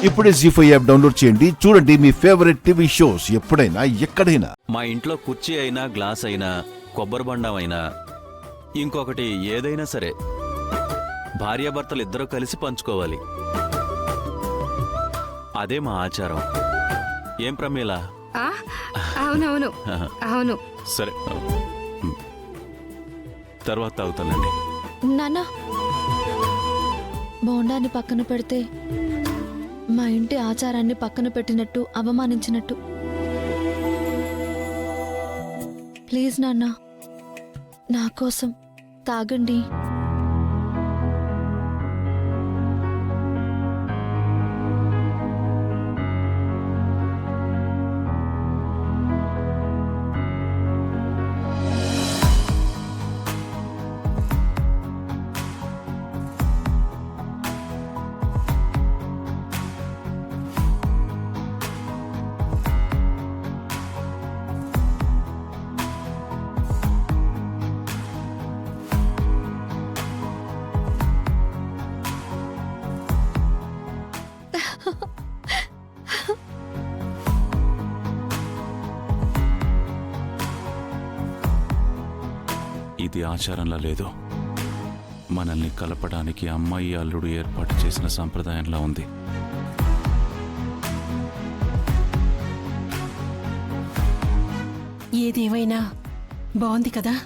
ఇప్పుడే జీ5 app download చేయండి. చూడండి మీ ఫేవరెట్ టీవీ షోస్ ఎప్పుడైనా ఎక్కడైనా. మా ఇంట్లో కుర్చీ అయినా గ్లాస్ అయినా కొబ్బరి బండం అయినా ఇంకొకటి ఏదైనా సరే భార్యాభర్తలు ఇద్దరూ కలిసి పంచుకోవాలి. అదే మా ఆచారం. ఏం ప్రమీల? అవునవును అవును. సరే, తర్వాత అవుతానండి. నాన్న, బోండాన్ని పక్కన పెడితే మా ఇంటి ఆచారాన్ని పక్కన పెట్టినట్టు, అవమానించినట్టు. ప్లీజ్ నాన్న, నా కోసం తాగండి. ఇది ఆచారంలా లేదు. మనల్ని కలపడానికి అమ్మాయి అల్లుడు ఏర్పాటు చేసిన సంప్రదాయంలా ఉంది. ఏదేమైనా బాగుంది కదా.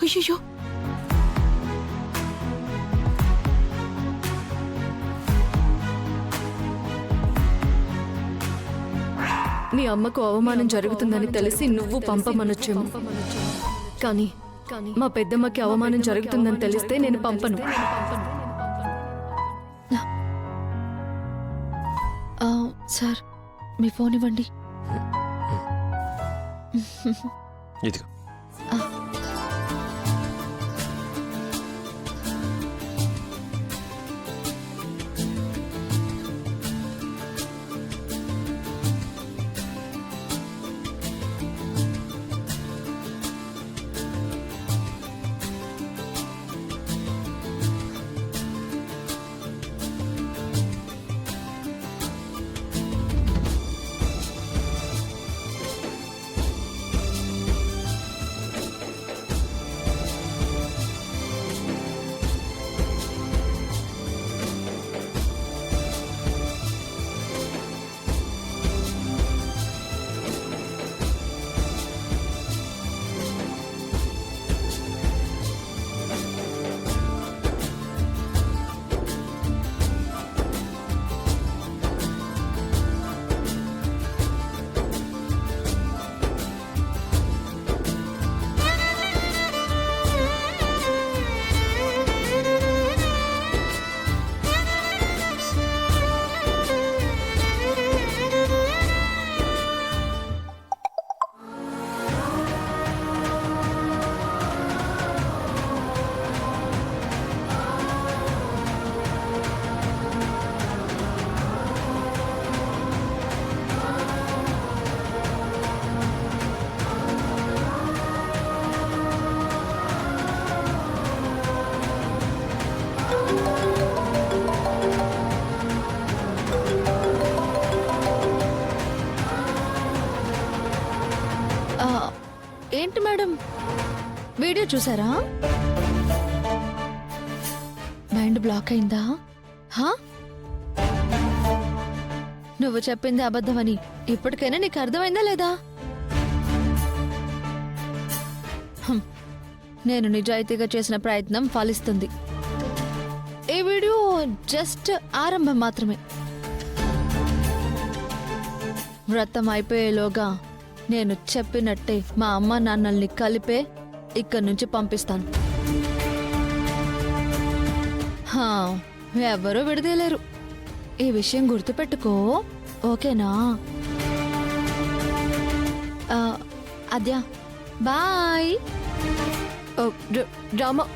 అయ్యో, మీ అమ్మకు అవమానం జరుగుతుందని తెలిసి నువ్వు పంపమనొచ్చేమో, కానీ మా పెద్దమ్మకి అవమానం జరుగుతుందని తెలిస్తే నేను పంపను. సార్, మీ ఫోన్ ఇవ్వండి. ఇదిగో. ఏంటి మేడం, వీడియో చూసారా? మైండ్ బ్లాక్ అయిందా? నువ్వు చెప్పింది అబద్ధమని ఇప్పటికైనా నీకు అర్థమైందా లేదా? నేను నిజాయితీగా చేసిన ప్రయత్నం ఫలిస్తుంది. ఈ వీడియో జస్ట్ ఆరంభం మాత్రమే. వ్రతం అయిపోయేలోగా నేను చెప్పినట్టే మా అమ్మ నాన్నల్ని కలిపే ఇక్కడి నుంచి పంపిస్తాను. ఎవరూ విడదీయలేరు. ఈ విషయం గుర్తుపెట్టుకో, ఓకేనా? అద్యా, బాయ్. రామా,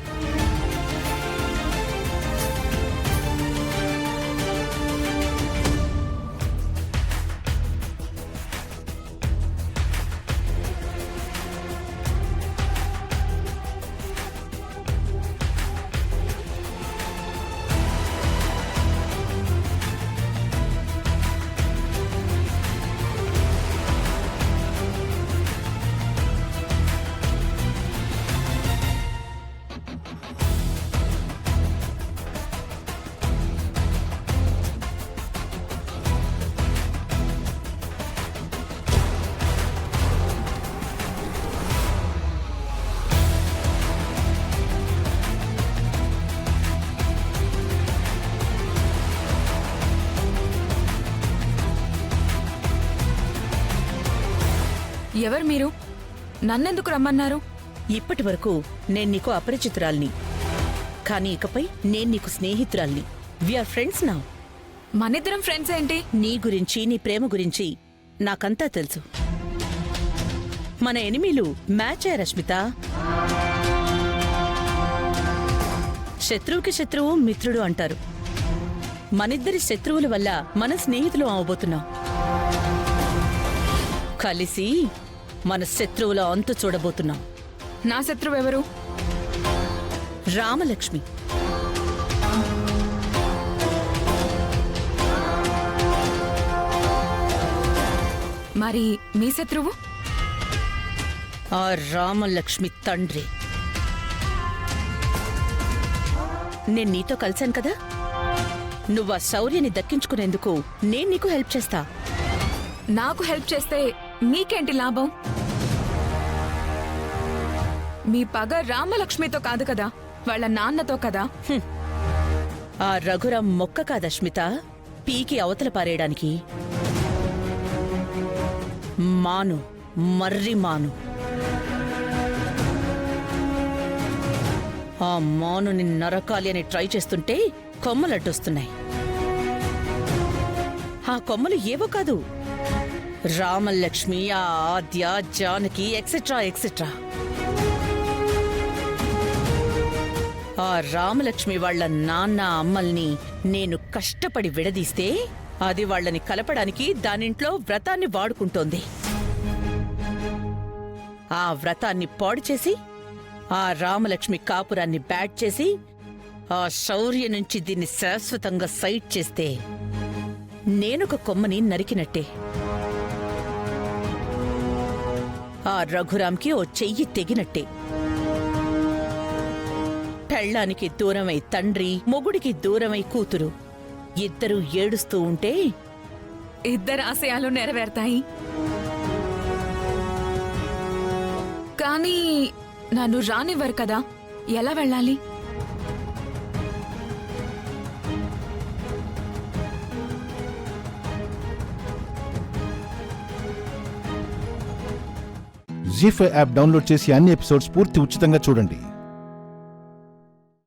ఎవరు మీరు? నన్నెందుకు రమ్మన్నారు? ఇప్పటి వరకు నేను నీకు అపరిచితురాల్ని, కానీ ఇకపై నేను నీకు స్నేహితురాల్ని. వీఆర్ ఫ్రెండ్స్ నా. మనిద్దరం ఫ్రెండ్స్ ఏంటి? నీ గురించి, నీ ప్రేమ గురించి నాకంతా తెలుసు. మన ఎనిమిలు మ్యాచ్ అయ్యారు రష్మిత. శత్రువుకి శత్రువు మిత్రుడు అంటారు. మనిద్దరి శత్రువుల వల్ల మన స్నేహితులు అవబోతున్నాం. కలిసి మన శత్రువుల అంతు చూడబోతున్నాం. నా శత్రువు ఎవరు? రామలక్ష్మి. మరి మీ శత్రువు? ఆ రామలక్ష్మి తండ్రి. నేను నీతో కలిశాను కదా, నువ్వు ఆ శౌర్యని దక్కించుకునేందుకు నేను నీకు హెల్ప్ చేస్తా. నాకు హెల్ప్ చేస్తే మీకేంటి లాభం? మీ పగ రామలక్ష్మితో కాదు కదా, వాళ్ళ నాన్నతో కదా. ఆ రఘురాం మొక్క కాదష్మిత, పీకి అవతల పారేయడానికి. మాను, మర్రి మాను. ఆ మానుని నరకాలి అని ట్రై చేస్తుంటే కొమ్మలడ్డొస్తున్నాయి. ఆ కొమ్మలు ఏవో కాదు, రామలక్ష్మి, ఆ ఆద్య, జానకి ఎక్సెట్రా ఎక్సెట్రా. ఆ రామలక్ష్మి వాళ్ల నాన్న అమ్మల్ని నేను కష్టపడి విడదీస్తే అది వాళ్ళని కలపడానికి దానింట్లో వ్రతాన్ని వాడుకుంటోంది. ఆ వ్రతాన్ని పాడు చేసి ఆ రామలక్ష్మి కాపురాన్ని బ్యాట్ చేసి ఆ శౌర్య నుంచి దీన్ని శాశ్వతంగా సైట్ చేస్తే నేనొక కొమ్మని నరికినట్టే. ఆ రఘురాంకి ఓ చెయ్యి తెగినట్టే. పెళ్ళానికి దూరమై తండ్రి, మొగుడికి దూరమై కూతురు ఇద్దరూ ఏడుస్తూ ఉంటే ఇద్దరు ఆశయాలు నెరవేరుతాయి. కానీ నన్ను రానివ్వరు కదా, ఎలా వెళ్ళాలి? జీ5 యాప్ డౌన్లోడ్ చేసి అన్ని ఎపిసోడ్స్ పూర్తి ఉచితంగా చూడండి.